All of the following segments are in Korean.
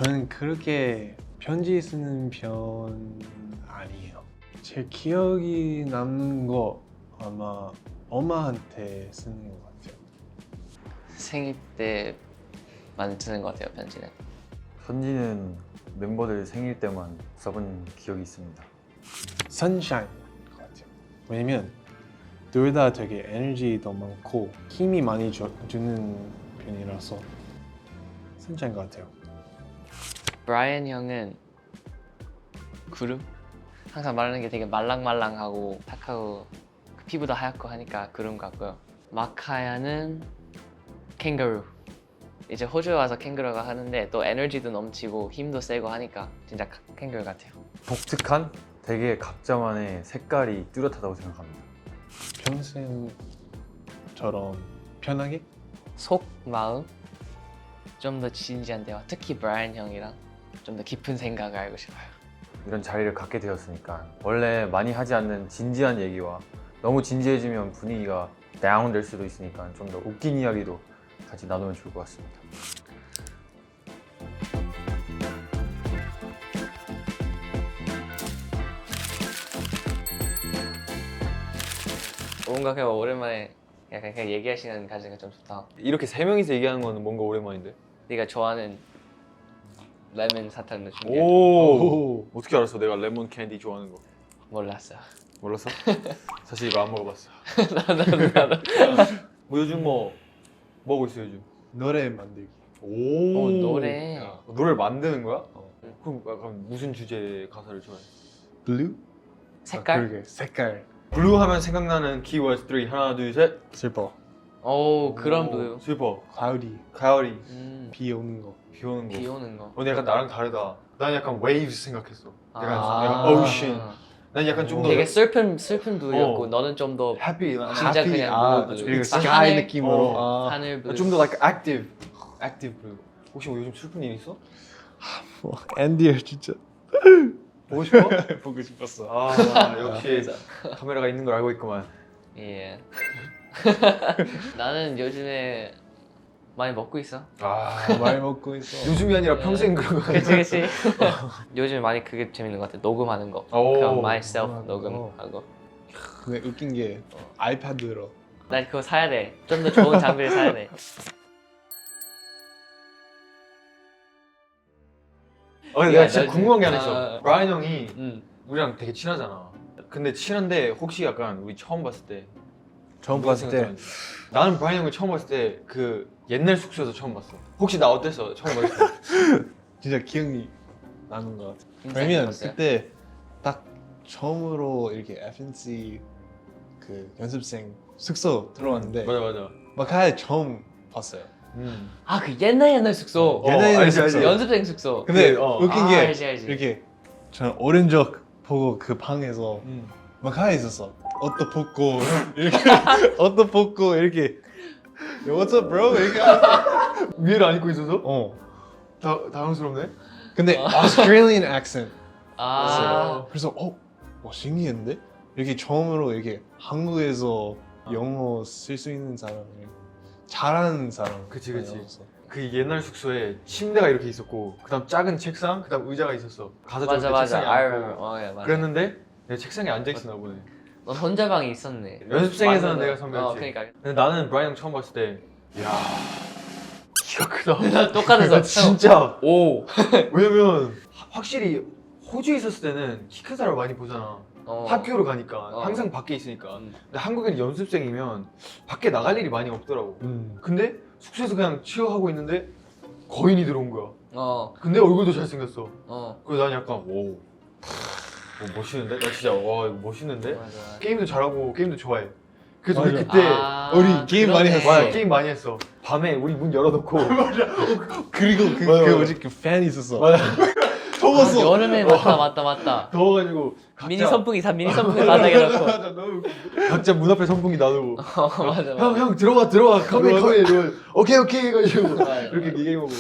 저는 그렇게 편지 쓰는 편 아니에요. 제 기억이 남는 거 아마 엄마한테 쓰는 것 같아요. 생일 때 많이 쓰는 것 같아요, 편지는. 편지는 멤버들 생일 때만 써본 기억이 있습니다. 선샤인 것 같아요. 왜냐면 둘 다 되게 에너지도 많고 힘이 많이 주는 편이라서 선샤인 것 같아요. 브라이언 형은 구름? 항상 말하는 게 되게 말랑말랑하고 탁하고 피부도 하얗고 하니까 구름 같고요. 마카야는 캥거루. 이제 호주에 와서 캥거루가 하는데 또 에너지도 넘치고 힘도 세고 하니까 진짜 캥거루 같아요. 독특한 되게 각자만의 색깔이 뚜렷하다고 생각합니다. 평소처럼 편하게? 속, 마음 좀 더 진지한 대화. 특히 브라이언 형이랑 좀 더 깊은 생각을 알고 싶어요. 이런 자리를 갖게 되었으니까 원래 많이 하지 않는 진지한 얘기와 너무 진지해지면 분위기가 다운될 수도 있으니까 좀 더 웃긴 이야기도 같이 나누면 좋을 것 같습니다. 뭔가 그냥 오랜만에 약간 그냥 얘기할 시간 가지니까 좀 좋다. 이렇게 세 명이서 얘기하는 거는 뭔가 오랜만인데. 네가 좋아하는 레몬 사탕도 준비해. 오. 어떻게 알았어? 내가 레몬 캔디 좋아하는 거. 몰랐어. 몰랐어? 사실 이거 안 먹어봤어. 나도. 뭐 요즘 뭐 하고 있어 요즘? 노래 만들기. 오. 노래. 야, 노래를 만드는 거야? 그럼 약간 무슨 주제의 가사를 좋아해? 블루? 색깔? 그러게 색깔. 블루 하면 생각나는 키워드 3 하나 둘 셋. 슬퍼. 오 그런 블루. 슬퍼. 가을이. 가을이. 비 오는 거. 비 오는 거. 비 오는 거. 근데 약간 나랑 다르다. 난 약간 waves 생각했어. 약간 아. ocean. 난 약간 좀 더 되게 슬픈 블루였고 어. 너는 좀 더 happy. 진짜 happy, 그냥 블루. 그리고 아, 스카이 하늘? 느낌으로. 어. 아, 하늘 블루. 좀 더 like active 블루. 혹시 뭐 요즘 슬픈 일 있어? 뭐, 앤디어 진짜 보고 싶어? 보고 싶었어. 아 역시 카메라가 있는 걸 알고 있구만. 예. 나는 요즘에 많이 먹고 있어. 아 많이 먹고 있어. 요즘이 아니라 평생 그런 거. 그치. 요즘에 많이 그게 재밌는 것 같아. 녹음하는 거. 오. 그냥 myself 녹음하는 녹음하고. 근데 웃긴 게 아이패드로. 난 그거 사야 돼. 좀 더 좋은 장비를 사야 돼. 근데 야, 내가 진짜 나 궁금한 게 하나 아, 있어. 브라이언 형이 응. 우리랑 되게 친하잖아. 근데 친한데 혹시 약간 우리 처음 봤을 때 처음 누가 봤을 때 생각하는지. 나는 브라이언 형을 처음 봤을 때 그 옛날 숙소에서 처음 봤어. 혹시 나 어땠어? 처음 봤을 때. 진짜 기억이 나는 것 같아. 인상이 왜냐면 깊었어요? 그때 딱 처음으로 이렇게 FNC 그 연습생 숙소 들어왔는데 맞아. 마카야 처음 봤어요. 아 그 옛날 숙소. 옛날 알지, 숙소. 알지. 연습생 숙소. 근데 그, 웃긴 아, 게 알지. 이렇게 저는 오른쪽 보고 그 방에서 마카야 있었어. 옷도 벗고 이렇게 옷도 벗고 이렇게 Yo, what's up, bro? 이렇게 위에를 안 입고 있어서? 어. 당황스럽네. 근데 Australian accent. 아. 그래서 뭐 신기했는데? 이렇게 처음으로 이렇게 한국에서 영어 쓸 수 있는 사람이 잘하는 사람. 그치. 그 옛날 숙소에 침대가 이렇게 있었고 그다음 작은 책상, 그다음 의자가 있었어. 가서 맞아. 책상에 I 앉고. remember. 예, 맞아. 그랬는데 내가 책상에 앉아 있었나 보네. 넌 혼자 방에 있었네. 연습생에서는 맞아. 내가 선배였지. 그러니까. 근데 나는 브라이언 형 처음 봤을 때, 야, 키가 크다. 똑같아서. 진짜. 오. 왜냐면 확실히 호주에 있었을 때는 키 큰 사람을 많이 보잖아. 어. 학교를 가니까 어. 항상 밖에 있으니까. 음. 근데 한국에는 연습생이면 밖에 나갈 일이 많이 없더라고. 근데 숙소에서 그냥 치어하고 있는데 거인이 들어온 거야. 어. 근데 얼굴도 잘생겼어. 어. 그래서 난 약간 오, 멋있는데? 나 진짜 와 이거 멋있는데? 맞아. 게임도 잘하고 게임도 좋아해. 그래서 우리 맞아. 그때 우리 게임 많이 했어. 맞아, 게임 많이 했어. 밤에 우리 문 열어놓고 그리고 맞아. 그 뭐지 팬 있었어. 맞아. 더웠어. 여름에 맞다. 더워가지고 각자 미니 선풍기 바닥에 놓고. 맞아, 너무 웃겨. 각자 문 앞에 선풍기 놔두고 맞아. 형 들어와 카메 이러면 오케이 해가지고 맞아. 이렇게 얘기해보고.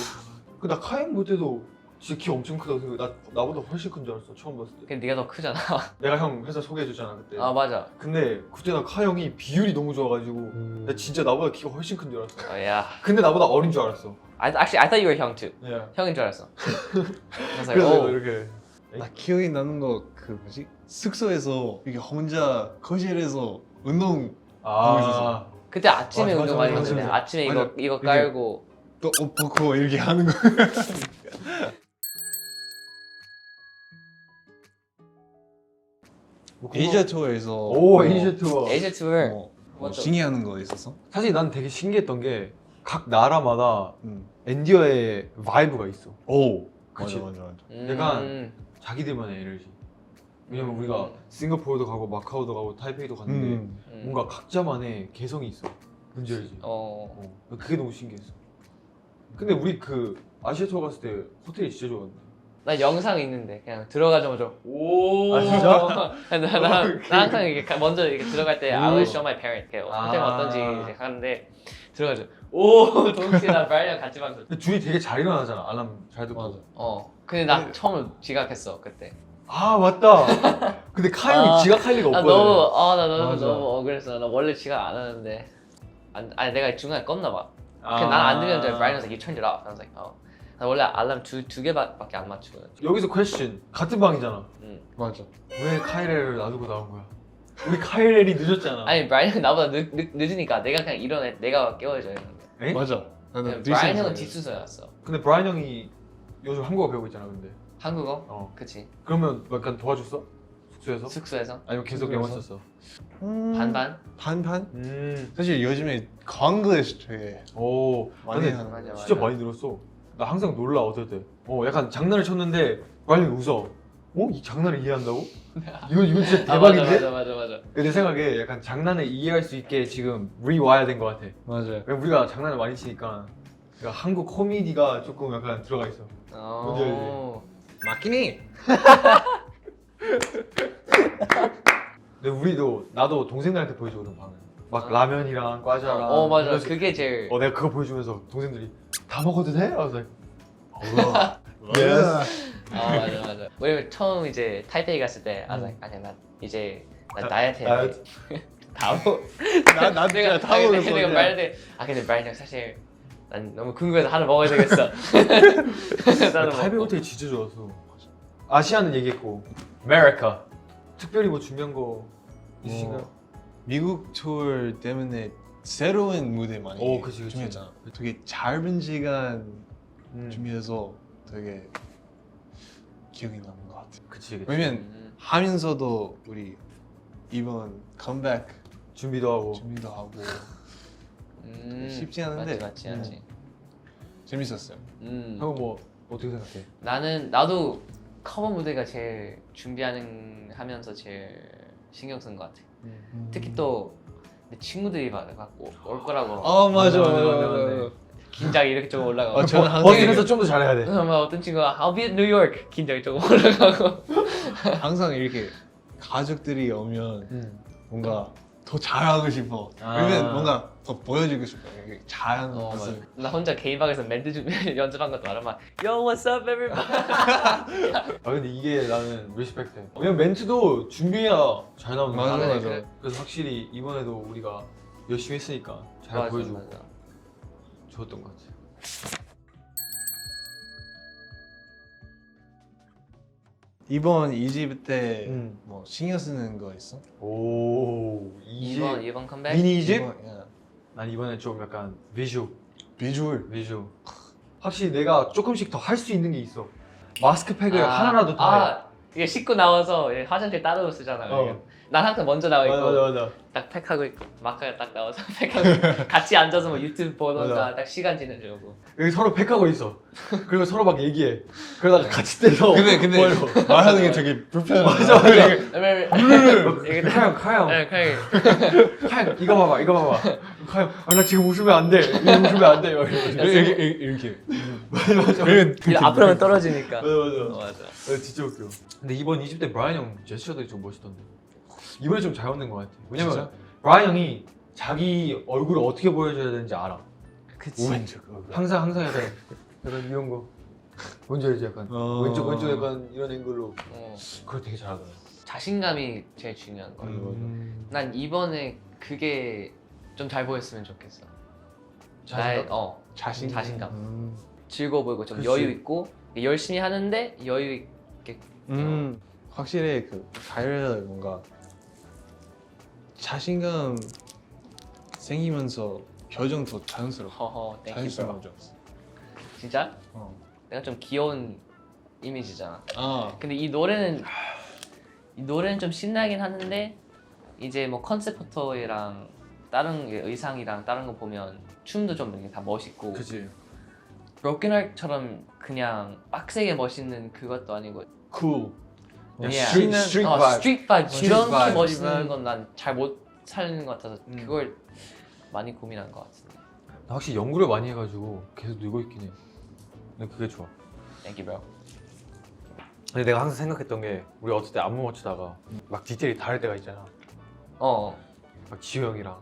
나 카행 못해도 진짜 키 엄청 크다고 생각해. 나보다 훨씬 큰 줄 알았어 처음 봤을 때. 근데 네가 더 크잖아. 내가 형 회사 소개해줬잖아 그때. 아 맞아. 근데 그때 나 카 형이 비율이 너무 좋아가지고 나 진짜 나보다 키가 훨씬 큰 줄 알았어. 야. 근데 나보다 어린 줄 알았어. I thought you were 형 too. 네. 형인 줄 알았어. 그래서 그래서 이렇게 나 기억이 나는 거 그 뭐지? 숙소에서 이게 혼자 거실에서 운동 아 그때 아침에 맞아, 운동 맞아, 많이 맞아, 하는데 맞아. 아침에 맞아. 이거 이게- 깔고 또 옷 벗고 이렇게 하는 거. 에이지아 투어에서 오 에이지아 투어. 에이지아 투어 뭐 신기하는 거 있었어? 사실 난 되게 신기했던 게 각 나라마다 응. 엔디어의 바이브가 있어. 오. 그치? 맞아. 약간 자기들만의 에너지. 왜냐면 우리가 싱가포르도 가고 마카오도 가고 타이페이도 갔는데 뭔가 각자만의 개성이 있어. 뭔지 알지? 그게 너무 신기했어. 근데 우리 그 아시아 투어 갔을 때 호텔이 진짜 좋았는데. 나 영상 있는데 그냥 들어가자마자 오. 아, 진짜? 나 항상 이렇게 먼저 이렇게 들어갈 때 I will show my parents. 이렇게 아. 호텔 어떤지 이제 가는데 들어가자. 오 동시랑 브라이언 같이 방송. 근데 둘이 되게 잘 일어나잖아. 알람 잘 듣고. 맞아. 근데 나 처음 지각했어 그때. 아 맞다. 근데 카이 형이 지각할 리가 나 없거든. 나 너무 맞아. 억울했어. 나 원래 지각 안 하는데 아니 내가 중간에 껐나 봐. 아. 그냥 난안 들렸는데 브라이언 was like you turned it off. I was like 나 원래 알람 두 개밖에 안 맞추거든. 여기서 퀘스천 같은 방이잖아. 맞아. 왜 카이렐을 놔두고 나온 거야? 우리 카이렐이 늦었잖아. 아니 브라이언 나보다 늦으니까 내가 그냥 일어나 내가 깨워줘야 했는데. 에? 맞아. 나는 브라이언 형은 뒷수서였어. 근데 브라이언 형이 요즘 한국어 배우고 있잖아. 근데 한국어? 그치. 그러면 약간 도와줬어? 숙소에서? 숙소에서 아니면 계속 영어 썼어? 반반? 반반? 사실 요즘에 광글리시 되게 오 많이 근데 하는 맞아, 진짜 맞아. 많이 늘었어. 나 항상 놀라 어떨 때. 약간 장난을 쳤는데 브라이언이 웃어. 이 장난을 이해한다고? 이건 진짜 대박인데? 맞아. 내 생각에 약간 장난을 이해할 수 있게 지금 리와야 된 것 같아. 맞아요. 왜냐면 우리가 장난을 많이 치니까 그러니까 한국 코미디가 조금 약간 들어가 있어. 뭔지 알지? 맞긴 해. 근데 나도 동생들한테 보여주거든 방을. 막 라면이랑 과자랑. 맞아. 이러면서 그게 제일 내가 그거 보여주면서 동생들이 다 먹어도 돼? I was like, 맞아. 왜냐면 처음 이제 타이페이 갔을 때 아니야 나 이제 나 다이어트 해야 돼. 나 진짜 다 먹었어. 내가 말했는데 근데 브라이언 형 사실 난 너무 궁금해서 하나 먹어야 되겠어. 나도 타이베이 먹고. 호텔이 진짜 좋았어. 아시아는 얘기했고 아메리카 특별히 뭐 준비한 거 있으신가요? 미국 투어 때문에 새로운 무대 많이 그치. 준비했잖아. 되게 짧은 시간 준비해서 되게 기억이 남는 것 같아. 그치. 왜냐면 하면서도 우리 이번 컴백 준비도 하고. 쉽지 않은데 맞지. 재밌었어요. 형은 뭐 어떻게 생각해? 나도 커버 무대가 제일 하면서 제일 신경 쓴 것 같아. 특히 또 내 친구들이 막 올 거라고 맞아. 긴장이 이렇게 좀 올라가고. 저는 항상 버스에서 좀 더 잘해야 돼. 어떤 친구가 I'll be in New York 긴장이 조금 올라가고. 항상 이렇게 가족들이 오면 뭔가 더 잘하고 싶어. 왜냐면 뭔가 더 보여주고 싶어. 이렇게 잘하는 모습. 나 혼자 개인방에서 멘트 연습한 것도 알아. 막 Yo, what's up, everybody? 근데 이게 나는 리스펙트해. 왜냐면 멘트도 준비해야 잘 나오는 거야. 맞아. 그래. 그래서 확실히 이번에도 우리가 열심히 했으니까 잘 보여주고 좋았던 것 같아. 이번 이집 때 뭐 신경 쓰는 거 있어? 오 이번 컴백? 미니 이집? 야. 난 이번에 좀 약간 비주얼. 확실히 내가 조금씩 더 할 수 있는 게 있어. 마스크팩을 하나라도 더 해. 이게 씻고 나와서 화장실 따로 쓰잖아. 난 항상 먼저 나와 있고 맞아. 딱 팩하고 있고 마카야 딱 나와서 팩하고 같이 앉아서 뭐 유튜브 보던가 맞아. 딱 시간 지내주고. 여기 서로 팩하고 있어. 그리고 서로 막 얘기해. 그러다가 같이 떼서 근데 말하는 게 되게 불편해. 맞아. 이게 카영 카영 이거 봐봐 카영 나 지금 웃으면 안돼 이렇게. 맞아 앞으로는 떨어지니까. 맞아 진짜 웃겨. 근데 이번 20대 브라이언 형 제스처들이 좀 멋있던데. 이번에 좀 잘 만든 것 같아. 왜냐면 진짜? 브라이언 형이 자기 얼굴을 어떻게 보여줘야 되는지 알아. 그치. 항상 약간 이런 거 뭔지 알지? 약간 왼쪽 약간 이런 앵글로 그걸 되게 잘하더라. 자신감이 제일 중요한 거야. 난 이번에 그게 좀 잘 보였으면 좋겠어. 자신감? 자신감. 즐거워 보이고 좀 여유 있고 열심히 하는데 여유 있게. 확실히 그 카이렐 뭔가 자신감 생기면서 표정도 자연스럽고 허허, 땡큐. 자연스러운 줄 알았어. 진짜? 내가 좀 귀여운 이미지잖아. 근데 이 노래는 좀 신나긴 하는데 이제 뭐 컨셉 포토랑 다른 게 의상이랑 다른 거 보면 춤도 좀 이렇게 다 멋있고. 그치. 브로큰 하트처럼 그냥 빡세게 멋있는 그것도 아니고 cool. 스트릿 바이브. 스트릿 바이브 스트릿 이렇게 바이브. 멋있는 건 난 잘 못 살리는 것 같아서 그걸 많이 고민한 것 같은데. 나 확실히 연구를 많이 해가지고 계속 늘고 있긴 해. 근데 그게 좋아. Thank you, bro. 근데 내가 항상 생각했던 게 우리 어쩔 때 안무 맞추다가 막 디테일이 다를 때가 있잖아. 막 지우 형이랑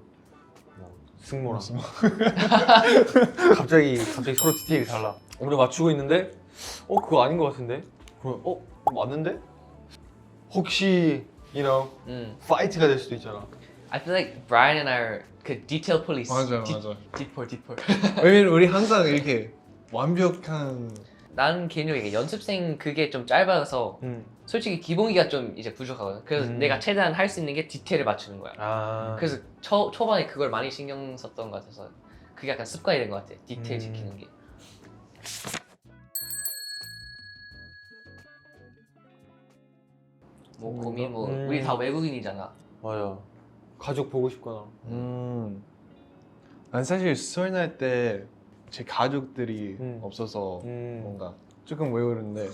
뭐 승모랑 갑자기 서로 디테일이 달라. 우리 맞추고 있는데 그거 아닌 것 같은데? 그럼 맞는데? 혹시 파이트가 될 수도 있잖아. I feel like Brian and I are 그 detail police. 맞아. 디폴. 왜냐면 우리 항상 이렇게 완벽한 나는 개인적으로 연습생 그게 좀 짧아서 솔직히 기본기가 좀 이제 부족하거든. 그래서 내가 최대한 할 수 있는 게 디테일을 맞추는 거야. 그래서 초반에 그걸 많이 신경 썼던 것 같아서 그게 약간 습관이 된 것 같아. 디테일 지키는 게. 뭐 고민 우리 다 외국인이잖아. 맞아. 가족 보고 싶거나. 난 사실 설날 때 제 가족들이 없어서 뭔가 조금 외우는데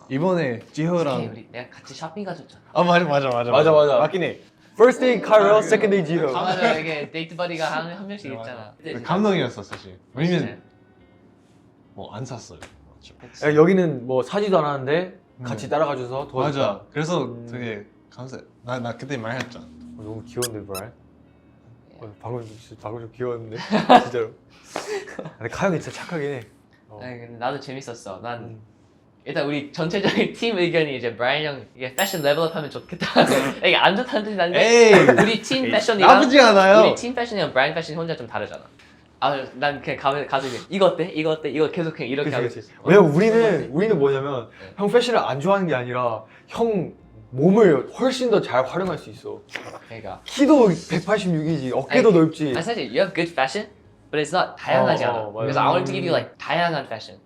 이번에 지효랑 내가 같이 쇼핑 가줬잖아. 맞아 맞긴 해. First day 카이렐, second day 지효. 맞아. 이게 데이트 버디가 한 명씩 있잖아. 감동이었어 사실. 왜냐면 뭐 안 샀어요. 야, 여기는 뭐 사지도 않았는데 같이 따라가줘서 도와줬다. 맞아. 그래서 되게 감사해. 나 그때 말했잖아. 너무 귀여운데 브라이언? 방금 좀 귀여웠는데 진짜로. 근데 카영이 진짜 착하긴 해. 아니, 근데 나도 재밌었어. 난 일단 우리 전체적인 팀 의견이 이제 브라이언 형 이게 패션 레벨업하면 좋겠다. 이게 안 좋다는 뜻이 아닌데 우리 팀 패션이랑 나쁘지 않아요. 우리 팀 패션이랑 브라이언 패션이 혼자 좀 다르잖아. 난 그냥 가서 이거 어때? 이거 계속 그냥 이렇게 하고 있어. 왜냐면 우리는 뭐냐면 형 패션을 안 좋아하는 게 아니라 형 몸을 훨씬 더 잘 활용할 수 있어. 그러니까 키도 186이지, 어깨도 넓지. 아니 사실 you have good fashion, but it's not 다양하지 않아. 그래서 I want to give you like 다양한 fashion.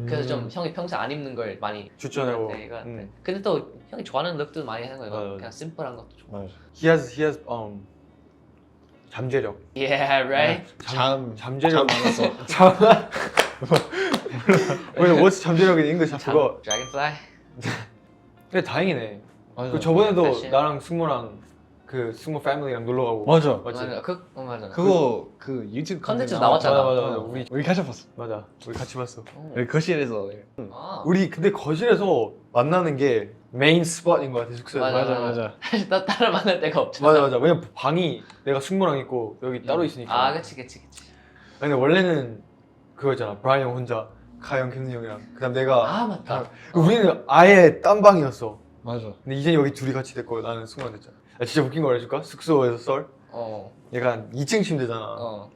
그래서 좀 형이 평소 안 입는 걸 많이 추천하고. 근데 또 형이 좋아하는 룩도 많이 하는 거야. 맞아. 그냥 심플한 것도 좋아. 맞아. He has 잠재력. Yeah, right. 잠재력 많아서. What's 잠재력인 English? 그거. Dragonfly. 근데 다행이네. 맞아. 그 저번에도 패션. 나랑 승모랑 그 승모 패밀리랑 놀러 가고. 맞아. 맞지? 맞아. 그거 그 유튜브 컨텐츠 컨텐츠 나왔잖아. 맞아. 우리 같이 봤어. 맞아. 우리 같이 봤어. 우리 거실에서. 우리 근데 거실에서 만나는 게 메인 스팟인 것 같아 숙소에서. 맞아. 사실 따로 만날 데가 없잖아. 맞아. 왜냐면 방이 내가 승모랑 있고 여기 따로 있으니까. 아, 그치. 근데 원래는 그거였잖아. 브라이언 형 혼자, 카이 형, 켄이 형이랑. 그다음 내가. 아, 맞다. 우리는 아예 딴 방이었어. 맞아. 근데 이제 여기 둘이 같이 됐고 나는 승모랑 됐잖아. 야, 진짜 웃긴 거 알려줄까? 숙소에서 썰. 약간 2층 침대잖아.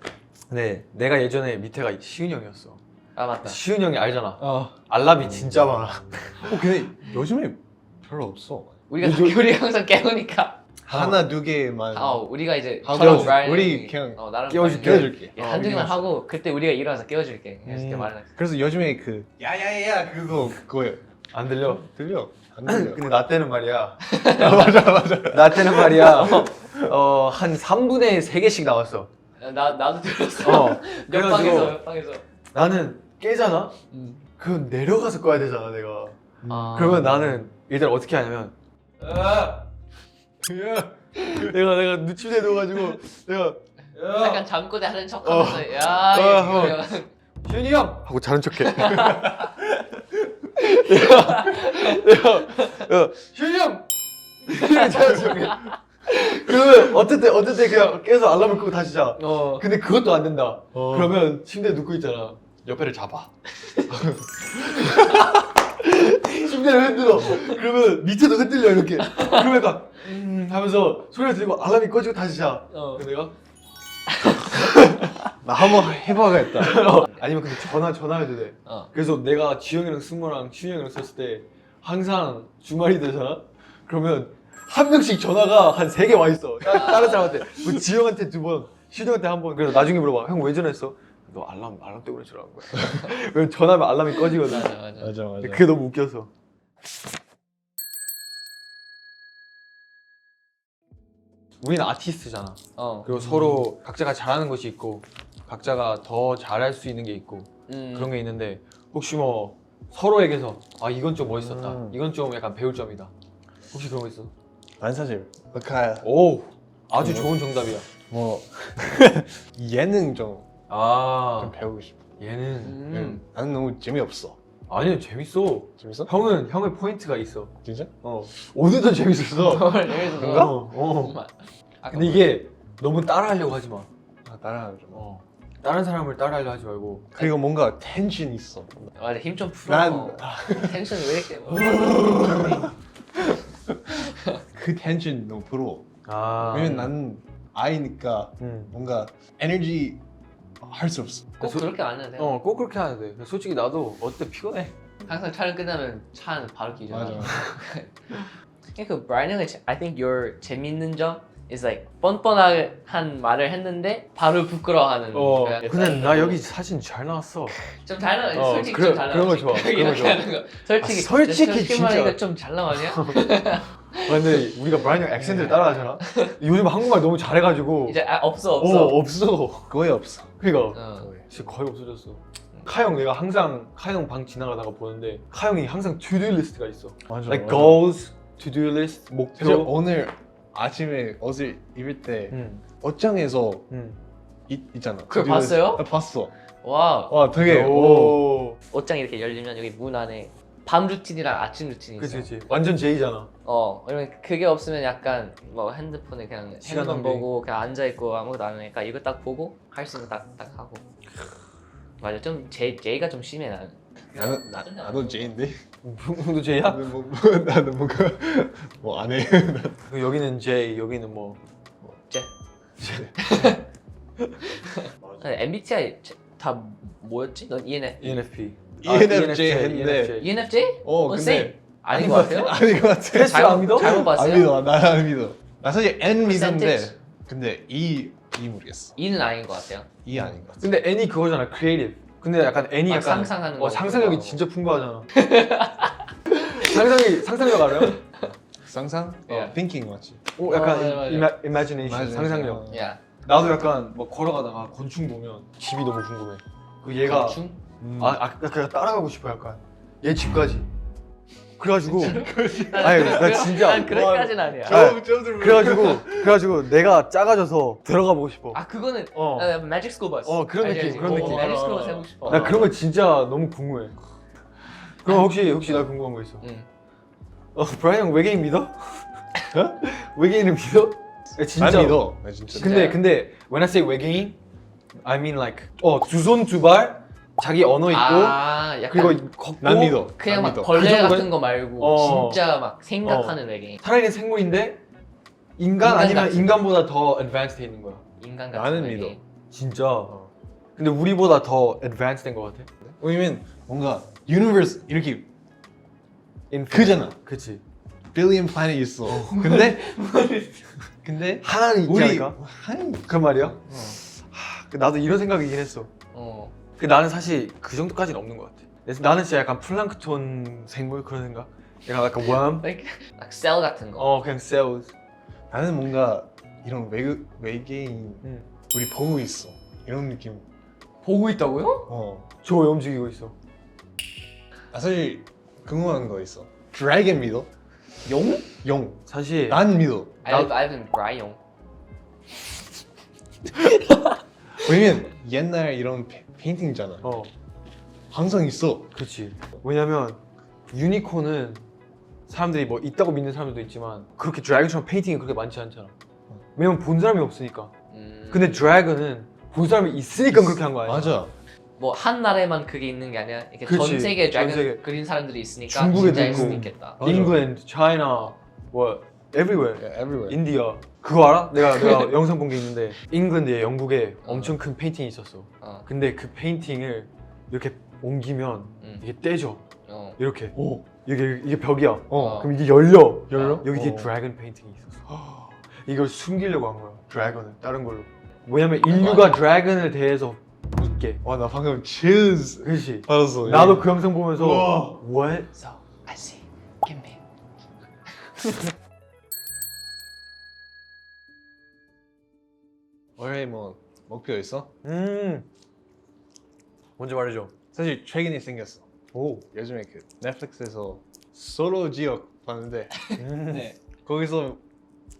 근데 내가 예전에 밑에가 시윤 형이었어. 아, 맞다. 시윤 형이 알잖아. 알람이 진짜 많아. 근데 요즘에 별로 없어. 우리가 항상 깨우니까. 하나 두 개만. 우리가 이제 하고 브라이언 우리 형이, 그냥 나랑 깨워줄게. 한두 개만 하고 그때 우리가 일어나서 깨워줄게. 이렇게 말해. 그래서 요즘에 그 야야야 그거예요. 안 들려? 들려? 안 들려? 근데 나 때는 말이야. 맞아. 나 때는 말이야. 한 3분에 3개씩 나왔어. 나도 들었어. 몇 방에서. 나는 깨잖아? 그럼 내려가서 꺼야 되잖아, 내가. 그러면 나는 일단 어떻게 하냐면 내가 누침대 넣어가지고 내가 약간 잠꼬대 하는 척하면서 야 시윤이 형! 하고 자는 척해. 내가 시윤이 형! 이렇게 자는 척해. 그러면 어떨 때 그냥 깨서 알람을 끄고 다시 자. 근데 그것도 안 된다. 그러면 침대에 눕고 있잖아. 옆에를 잡아. 침대를 흔들어. 그러면 밑에도 흔들려 이렇게. 그러면 막 하면서 소리가 들리고 알람이 꺼지고 다시 자. 그래서 내가 나 한번 해봐야겠다. 아니면 근데 전화해도 돼. 그래서 내가 지영이랑 승모랑 시윤이 형이랑 썼을 때 항상 주말이 되잖아? 그러면 한 명씩 전화가 한 3개 와 있어. 다른 사람한테. 뭐 지영한테 2번, 시윤이 형한테 1번. 그래서 나중에 물어봐. 형 왜 전화했어? 너 알람 때문에 전화한 거야. 왜냐면 전화하면 알람이 꺼지거든. 맞아. 그게 너무 웃겨서. 우리는 아티스트잖아. 그리고 서로 각자가 잘하는 것이 있고 각자가 더 잘할 수 있는 게 있고 그런 게 있는데 혹시 뭐 서로에게서 아 이건 좀 멋있었다. 이건 좀 약간 배울 점이다. 혹시 그런 거 있어? 난 사실 마카야 오 아주 좋은 정답이야. 뭐 예능 좀 배우고 싶어. 얘는 나는 너무 재미없어. 아니 재밌어. 재밌어? 형의 포인트가 있어. 진짜? 오늘도 재밌었어. 그런가? 근데 이게 너무 따라하려고 하지 마. 따라하는 좀. 다른 사람을 따라하려 하지 말고. 그리고 뭔가 텐션 있어. 맞아 힘 좀 풀어. 난 텐션 왜 이렇게 그 텐션 너무 부러워. 왜냐면 나는 아이니까 뭔가 에너지 할 수 없어. 꼭 그렇게 안 해도 돼요. 꼭 그렇게 해야 돼. 솔직히 나도 어릴 때 피곤해. 항상 촬영 끝나면 차 안에 바로 끼잖아. 맞아. 그 브라이언 형의 I think your 재밌는 점 is like 뻔뻔한 말을 했는데 바로 부끄러워하는. 근데 나 여기 사진 잘 나왔어. 좀 잘 나와. 솔직히 그래, 좀 잘 나와. 그런 거 좋아. 그런 거 좋아. 솔직히 진짜. 말하니까 좀 잘 나와냐? 근데 우리가 브라이언 형 액센트를 따라하잖아. 요즘 한국말 너무 잘해가지고 이제 없어. 없어. 거의 없어. 그러니까 진짜 거의 없어졌어. 카형 내가 항상 카형 방 지나가다가 보는데 카형이 항상 to-do 리스트가 있어. 맞아. Like goals, to-do list, 목표. 사실 오늘 아침에 옷을 입을 때 옷장에서 있잖아. 그걸 봤어요? 나 봤어. 와 되게 옷장 이렇게 열리면 여기 문 안에 밤 루틴이랑 아침 루틴이 있어. 그치. 완전 제이잖아. 왜냐면 그게 없으면 약간 뭐 핸드폰에 그냥 시간 핸드폰 낭비. 보고 그냥 앉아 있고 아무것도 안 하니까 이거 딱 보고 할 수 있는 거 딱 하고. 맞아 좀 제이가 좀 심해 나는. 나도 제인데. 형도 제이야? 나는 뭔가 뭐 안 해. 여기는 제이, 여기는 뭐 제. MBTI 다 뭐였지? 넌 ENFP. ENFP. ENFJ 했는데. ENFJ? 근데 same. 아닌 것 같아요? 아닌 것 같아. 테스트 안 믿어? 잘못 봤어요? 안 믿어. 나 안 믿어. 나 사실 N 믿는데 Percentage. 근데 E 모르겠어. E는 아닌 것 같아요. E 아닌 것 같아. 근데 N이 그거잖아, creative. 근데 약간 N이 막 약간 상상하는 거. 상상력이 진짜 풍부하잖아. 상상력 알아요? 상상? Yeah. thinking 맞지? 약간 맞아. imagination, 상상력. 야. 나도 약간 뭐 걸어가다가 곤충 보면 집이 너무 궁금해. 그 얘가 곤충? 그냥 따라가고 싶어 약간. 얘 집까지. 그래가지고 아니 나 진짜 난 그렇게까지는 아니야. 그래가지고 내가 작아져서 들어가 보고 싶어. 그거는 매직 스쿨 버스. 그런 느낌, 그런 느낌. 매직 스쿨 버스 해보고 싶어. 나 그런 거 진짜 너무 궁금해. 그럼 혹시 나 궁금한 거 있어? 브라이언 형 외계인 믿어? 외계인을 믿어? 진짜 안 믿어. 나 진짜. 근데 when I say 외계인, I mean like 두 손 두 발, 자기 언어 있고 약간 그리고 걷고 난 믿어. 그냥 난 막 믿어. 벌레 그 정도에- 같은 거 말고 진짜 막 생각하는 외계인. 살아있는 생물인데 인간 아니면 같은. 인간보다 더 advanced 돼 있는 거야. 인간 같은 나는 외계인. 믿어. 진짜. 근데 우리보다 더 advanced 된 거 같아. 왜냐면 뭔가 universe 이렇게 크잖아. 그치. billion planet 있어. 근데 하나는 있지 우리 않을까? 그 말이야? 나도 이런 생각이긴 했어. 나는 사실 그 정도까지는 없는 것 같아. 그래서 나는 진짜 약간 플랑크톤 생물 그런 생각? 약간 worm? like 셀 같은 거. 그냥 cells. 나는 뭔가 이런 외계인 우리 보고 있어. 이런 느낌. 보고 있다고요? 저 왜 움직이고 있어? 사실 궁금한 거 있어. 드래곤 믿어? 용. 사실 난 믿어. I've 브라이언. 왜냐면 옛날 이런 페인팅잖아. 항상 있어. 그치. 왜냐면 유니콘은 사람들이 뭐 있다고 믿는 사람들도 있지만 그렇게 드래곤처럼 페인팅이 그렇게 많지 않잖아. 왜냐면 본 사람이 없으니까. 근데 드래곤은 본 사람이 있으니까 그렇게 한 거 아니야? 맞아. 뭐 한 나라에만 그게 있는 게 아니라 이렇게 그치. 전 세계에 전 드래곤 세계. 그린 사람들이 있으니까 중국에도 진짜일 있고. 수도 있겠다. 맞아. England, China, everywhere. Yeah, everywhere. 인디아. 그거 알아? 내가 영상 본 게 있는데 잉글랜드에 영국에 엄청 큰 페인팅이 있었어. 근데 그 페인팅을 이렇게 옮기면 이게 떼져. 이렇게. 이게 벽이야. 그럼 이게 열려. 여기 뒤에 드래곤 페인팅이 있었어. 이걸 숨기려고 한 거야. 드래곤을 다른 걸로. 왜냐면 인류가 드래곤에 대해서 있게. 와, 나 방금 chills 그렇지. 받았어. 나도 그 영상 보면서 what? So I see. Give me. 올해 뭐 목표 있어? 먼저 말해줘. 사실 최근에 생겼어. 오. 요즘에 그 넷플릭스에서 솔로 지역 봤는데 네. 거기서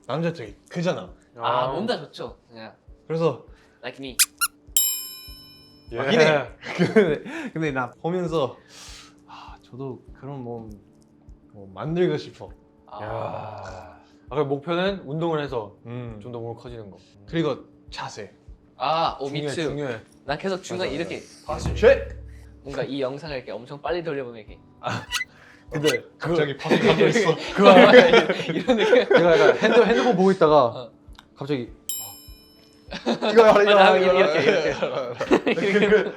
남자 되게 크잖아. 아, 뭔가 좋죠. 그냥 그래서 like me. 맞긴 해. 근데 나 보면서 저도 그런 몸 만들고 싶어. 야. 그럼 목표는 운동을 해서 좀 더 몸이 커지는 거. 그리고 자세. me too. 중요해. 난 계속 중간 에 이렇게 쉐! 뭔가 이 영상을 이렇게 엄청 빨리 돌려보면 이렇게 근데 갑자기 파스 감도 있어. 그거 이런 느낌. 내가 약간 핸드폰 보고 있다가 갑자기 이거 이렇게.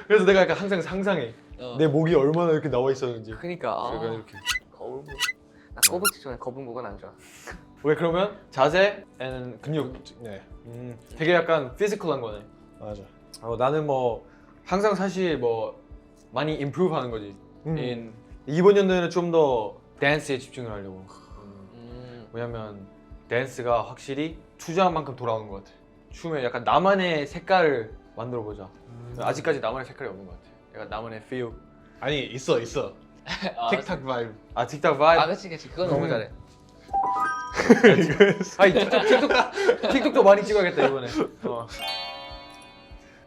그래서 내가 약간 항상 상상해. 내 목이 얼마나 이렇게 나와 있었는지. 그러니까 약간 이렇게. 거북목. 나 꼬북지 좋아해. 거북목은 안 좋아. 왜 그러면 자세 and 근육. 네, 되게 약간 피지컬한 거네. 맞아. 나는 뭐 항상 사실 뭐 많이 improve 하는 거지. 이번 연도에는 좀 더 댄스에 집중을 하려고. 왜냐면 댄스가 확실히 투자한 만큼 돌아오는 것 같아. 춤에 약간 나만의 색깔을 만들어 보자. 아직까지 나만의 색깔이 없는 것 같아. 약간 나만의 feel. 아니 있어. 틱탁 바이브. 틱톡 바이브. 그치. 그건 너무 잘해. 아니 틱톡도 많이 찍어야겠다 이번에.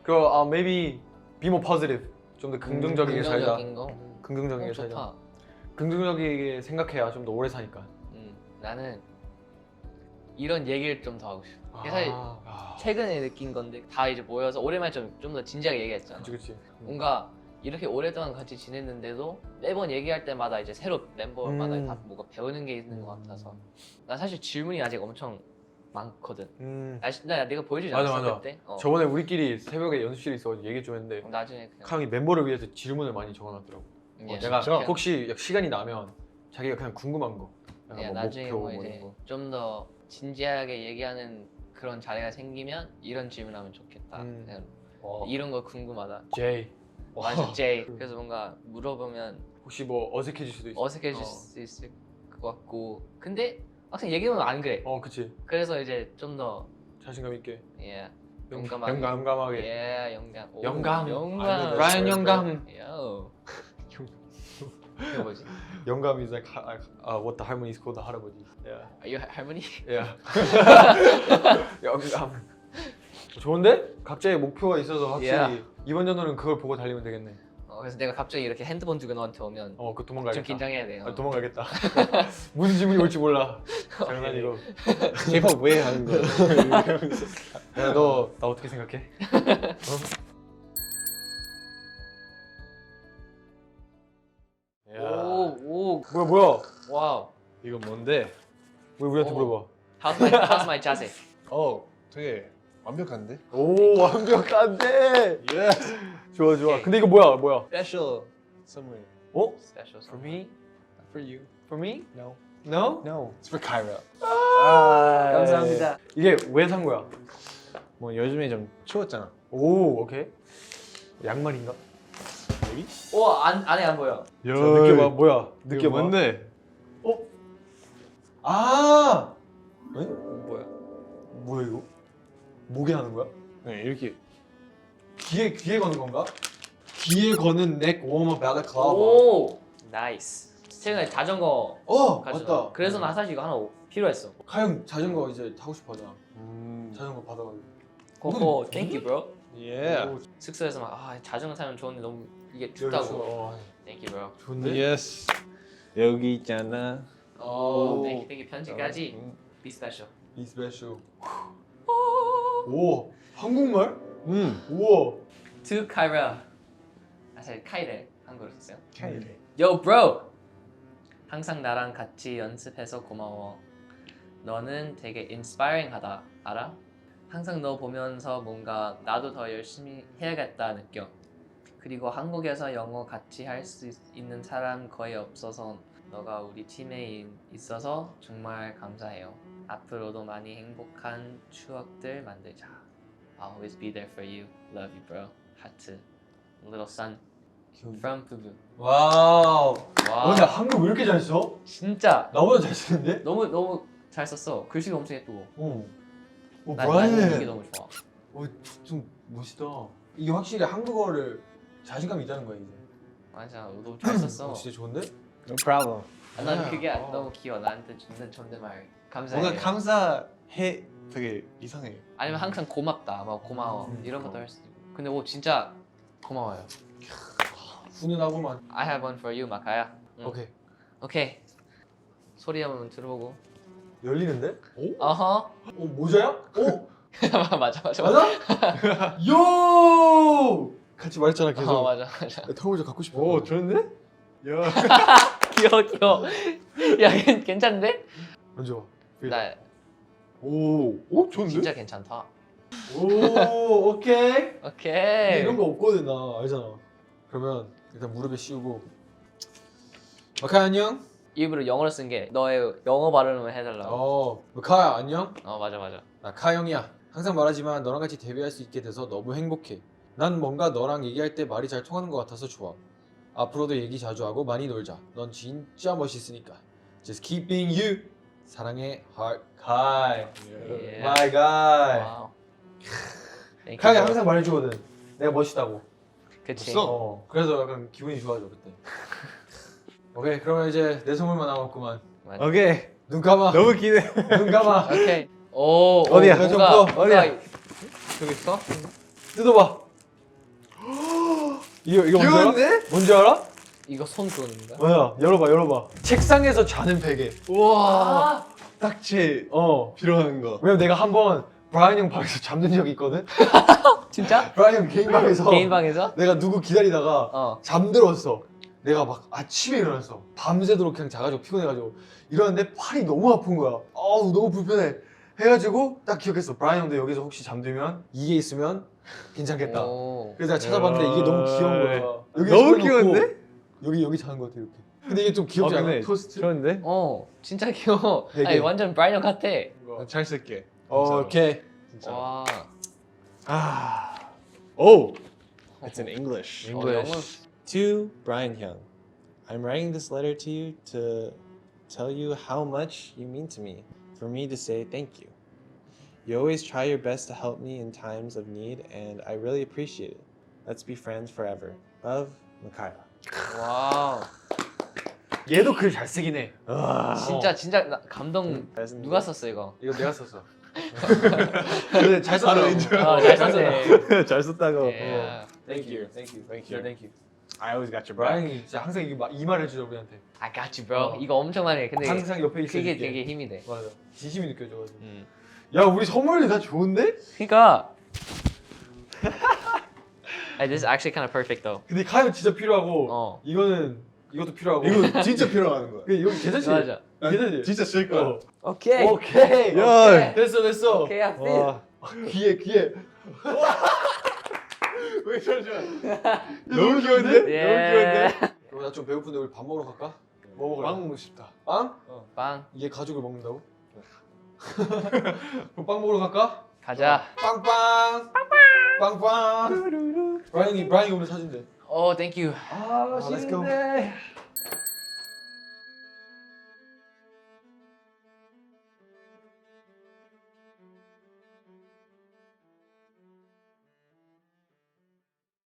그리고 maybe be more positive. 좀 더 긍정적이게 살자. 긍정적인 거. 긍정적이게 살자. 좋다. 긍정적이게 생각해야 좀 더 오래 사니까. 나는 이런 얘기를 좀 더 하고 싶어. 이게 사실 최근에 느낀 건데 다 이제 모여서 오랜만에 좀 더 진지하게 얘기했잖아. 그치. 뭔가 이렇게 오랫동안 같이 지냈는데도 매번 얘기할 때마다 이제 새로 멤버마다 다 뭔가 배우는 게 있는 것 같아서 난 사실 질문이 아직 엄청 많거든. 나 내가 보여주지 않았어 맞아. 그때? 저번에 우리끼리 새벽에 연습실에 있어가지고 얘기 좀 했는데 나중에 그냥 카영이 멤버를 위해서 질문을 많이 적어놨더라고. 내가 진짜? 혹시 시간이 나면 자기가 그냥 궁금한 거, 약간 뭐 나중에 목표 뭐 뭐 이제 이런 거. 좀 더 진지하게 얘기하는 그런 자리가 생기면 이런 질문하면 좋겠다. 그냥 이런 거 궁금하다. 제이 맞아, 제이. 그래서 뭔가 물어보면 혹시 뭐 어색해질 수도 있어. 어색해질 수 있을 것 같고, 근데 막상 얘기하면 안 그래. 그치. 그래서 이제 좀 더 자신감 있게. 용감하게. 용감하게. 영감. 영감. 영감. 브라이언 영감. 요. 그게 뭐지? 영감 is like what the harmony is called the 할아버지. Yeah. Are you 할머니? Yeah. 영감. 좋은데? 각자의 목표가 있어서 확실히 이번 연도는 그걸 보고 달리면 되겠네. 그래서 내가 갑자기 이렇게 핸드폰 두고 너한테 오면 그 도망가겠다. 좀 긴장해야 돼요. 도망가겠다. 무슨 질문이 올지 몰라. 장난이고. K-pop 왜 하는 거야? 야, 나 어떻게 생각해? 오. 뭐야? 와우. 이거 뭔데? 왜 우리한테 물어봐? How's my 자세? 되게 완벽한데? 오, 완벽한데. Yes. 좋아. 오케이. 근데 이거 뭐야? Special 선물. Special For me? For you. For me? No. No? No. It's for Kyra. 감사합니다. 이게 왜 산 거야? 뭐 요즘에 좀 추웠잖아. 오, 오케이. 양말인가? 여기? 안에 안 보여. 야, 느껴봐. 뭐야? 이거 느껴봐. 뭔데? 아! 에? 뭐야? 뭐야 이거? 목에 하는 거야? 네, 이렇게. 귀에 거는 건가? 귀에 거는 넥 워머 발라클라바. 오, 나이스. 최근에 자전거 가지고. 맞다. 그래서 나 사실 이거 하나 필요했어. 카영 자전거 이제 타고 싶어 하잖아. 자전거 받아가지고. 고고, thank you, bro. Yeah. 숙소에서 막 자전거 타면 좋은데 너무 이게 춥다고. Thank you, bro. 좋네. Yes. 여기 있잖아. thank you. 편지까지. Be special. 이 스페셜. 오, 한국말? 음. 우와. To 카이렐. 사실 카이렐 한국어로 썼어요. 카이렐. Yo, bro. 항상 나랑 같이 연습해서 고마워. 너는 되게 inspiring하다. 알아? 항상 너 보면서 뭔가 나도 더 열심히 해야겠다 느껴. 그리고 한국에서 영어 같이 할 수 있는 사람 거의 없어서 너가 우리 팀에 있어서 정말 감사해요. 앞으로도 많이 행복한 추억들 만들자. I'll always be there for you. Love you, bro. 하트. Little sun from Pubu. 와우. 와, 근데 한국 왜 이렇게 잘 써? 진짜 나보다 잘 쓰는데? 너무 잘 썼어. 글씨가 엄청 예쁘고. 난 이게 브라이언. 너무 좋아. 좀 멋있다. 이게 확실히 한국어를 자신감이 있다는 거야 이제. 맞아, 너무 잘 썼어. 진짜 좋은데? No problem. 난 그게 너무 귀여워. 나한테 주는 존댓말 감사해. 뭔가 감사해 되게 이상해. 아니면 항상 고맙다, 막 고마워 이런 것도 할 수 있고. 근데 진짜 고마워요. 훈훈하고만. I have one for you, 마카야. 오케이. 오케이. 소리 한번 들어보고. 열리는데? 어허. 모자야? 오. 맞아. 맞아? 요! 같이 말했잖아 계속. 맞아. 털모자 갖고 싶어. 오 좋은데? 야. 귀여워. 야, 괜찮은데? 먼저 봐. 나 오 좋은데? 진짜 괜찮다. 오, 오케이. 오케이. 이런 거 없거든 나 알잖아. 그러면 일단 무릎에 씌우고. 마카야 안녕. 일부러 영어로 쓴 게 너의 영어 발음을 해달라고. 마카야 안녕. 맞아. 나 카영이야. 항상 말하지만 너랑 같이 데뷔할 수 있게 돼서 너무 행복해. 난 뭔가 너랑 얘기할 때 말이 잘 통하는 것 같아서 좋아. 앞으로도 얘기 자주 하고 많이 놀자. 넌 진짜 멋있으니까. Just keep being you. 사랑해, heart, Kai. Yeah. My guy. 와우. Thank you, 카이 bro. 항상 말해주거든. 내가 멋있다고. 그치. 없어? 그래서 약간 기분이 좋아져 그때. 오케이, 그러면 이제 내 선물만 남았구만. 맞아. 오케이. 눈 감아. 너무 기대. 눈 감아. 오케이. 오. 어디야? 뭔가 어디야? 저기 있어? 뜯어봐. 이거 뭔지 알아? 귀여운데? 뭔지 알아? 이거 손 그건가? 뭐야? 열어봐. 책상에서 자는 베개. 우와. 딱지 필요한 거. 왜냐면 내가 한번 브라이언 형 방에서 잠든 적이 있거든. 진짜? 브라이언 형 개인 방에서. 개인 방에서? 내가 누구 기다리다가 잠들었어. 내가 막 아침에 일어났어. 밤새도록 그냥 자가지고 피곤해가지고 일어났는데 팔이 너무 아픈 거야. 아우 너무 불편해. 해가지고 딱 기억했어. 브라이언 형도 여기서 혹시 잠들면 이게 있으면 괜찮겠다. 오. 그래서 내가 찾아봤는데 이게 너무 귀여운 거야. 여기 너무 손을 놓고 귀여운데? 여기 자는 거 같아 이렇게. 근데 이게 좀 귀엽지 않아? 토스트? 좋은데? 진짜 귀여워. 되게. 아니 완전 브라이언 같아. 잘 쓸게. 오케이. 진짜. 와. Oh, it's in English. English. To Brian Hyung, I'm writing this letter to you to tell you how much you mean to me, for me to say thank you. You always try your best to help me in times of need, and I really appreciate it. Let's be friends forever. Love, Makaya. 와우. 얘도 글 잘 쓰긴 해. 진짜 나 감동. 잘했는데? 누가 썼어 이거? 이거 내가 썼어. 근데 잘 썼다. 잘 썼네. 잘 썼다고. Yeah. Thank you. Thank you. I always got your back. 브라이언이 진짜 항상 이 말을 해주죠 우리한테. I got you, bro. 이거 엄청 많이 해. 근데 항상 옆에 있을게. 그게 되게 힘이 돼. 맞아. 진심이 느껴져가지고. 야 우리 선물이 다 좋은데? 그러니까. This is actually kind of perfect though. 근데 카이는 진짜 필요하고 이것도 필요하고. 이거 진짜 필요한 거야. 이거 괜찮지? 맞아. 괜찮지? 진짜 쓸 거야. 오케이. 오케이. 야. 됐어. 오케이, I fit. 와. 귀에. 왜 잠시만. 너무 귀여운데? 예. 그럼 나 좀 배고픈데 우리 밥 먹으러 갈까? 뭐 먹을래? 빵 먹고 싶다. 빵? 빵 이게 가족을 먹는다고? 그럼 빵 먹으러 갈까? 가자. 빵빵. 빵빵. 브라이언이 오늘 사준대. 오, thank you. let's go.